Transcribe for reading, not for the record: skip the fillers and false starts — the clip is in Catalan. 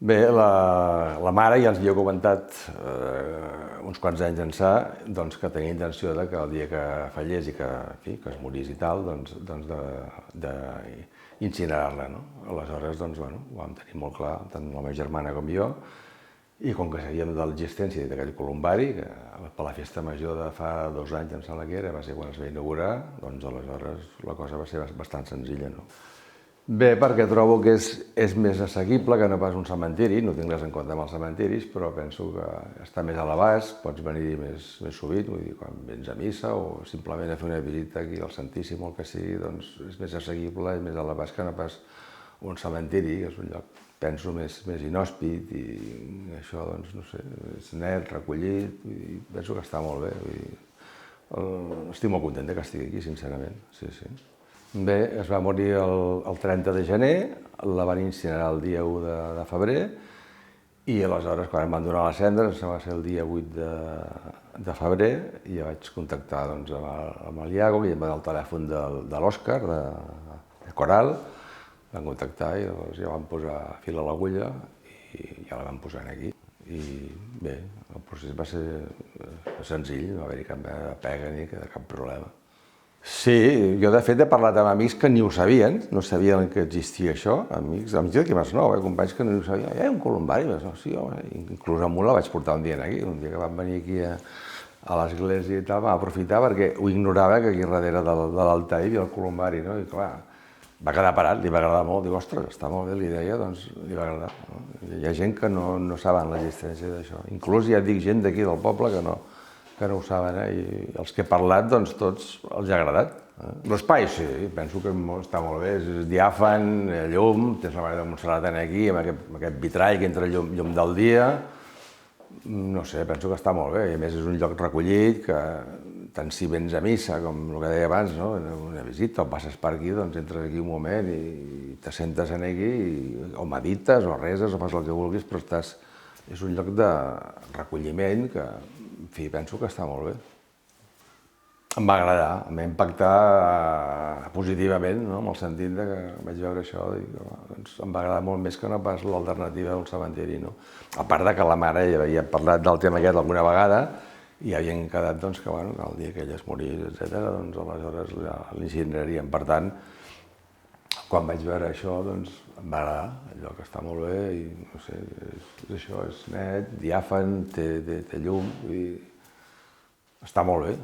Bé, la mare ja ens havia comentat uns quants anys ençà que tenia intenció que el dia que fallés i que es morís i tal, d'incinerar-la. Aleshores, ho vam tenir molt clar, tant la meva germana com jo, i com que sabíem de l'existència d'aquell columbari, que per la festa major de fa 2 anys, em sembla que era, va ser quan es va inaugurar, aleshores la cosa va ser bastant senzilla. Bé, perquè trobo que és més assequible que no pas un cementiri, no tinc res en compte amb els cementiris, però penso que està més a l'abast, pots venir més sovint, vull dir, quan vens a missa o simplement a fer una visita aquí al Santíssim o el que sigui, doncs és més assequible i més a l'abast que no pas un cementiri, que és un lloc, penso, més inhòspit i això, doncs, no sé, és net, recollit, i penso que està molt bé, vull dir, estic molt content que estigui aquí, sincerament, sí. Bé, es va morir el 30 de gener, la van incinerar el dia 1 de febrer i aleshores, quan em van donar les cendres, va ser el dia 8 de febrer i ja vaig contactar amb el Iago, i em va donar el telèfon de l'Òscar, de Coral, van contactar i ja van posar fil a l'agulla i ja la van posar aquí. I bé, el procés va ser senzill, no va haver-hi cap pega ni cap problema. Sí, jo de fet he parlat amb amics que ni ho sabien, no sabien que existia això, amics d'aquí Masnou, companys que no ho sabien, hi ha un columbari, sí, inclús amb un la vaig portar un dia aquí, un dia que vam venir aquí a l'església i tal, vam aprofitar perquè ho ignorava que aquí darrere de l'altar hi havia el columbari, no? I clar, va quedar parat, li va agradar molt, diu, ostres, està molt bé la idea, doncs li va agradar. Hi ha gent que no saben l'existència d'això, inclús ja dic gent d'aquí del poble que no ho saben, i els que he parlat, doncs tots els ha agradat. L'espai, sí, penso que està molt bé, és diàfan, llum, tens la Mare de Montserrat aquí, amb aquest vitrall que entra llum del dia, no sé, penso que està molt bé, i a més és un lloc recollit, que tant si vens a missa, com el que deia abans, una visita, o passes per aquí, doncs entres aquí un moment i te sentes aquí, o medites, o reses, o fas el que vulguis, però és un lloc de recolliment que, en fi, penso que està molt bé. Em va agradar, em va impactar positivament, en el sentit que vaig veure això i em va agradar molt més que no pas l'alternativa d'un cementiri. A part que la mare ja havia parlat del tema aquest alguna vegada i havien quedat que el dia que ella es morís, etc., aleshores l'incineraríem. Per tant, quan vaig veure això, em va agradar, el lloc està molt bé i, no sé, és això, és net, diàfan, té llum, està molt bé.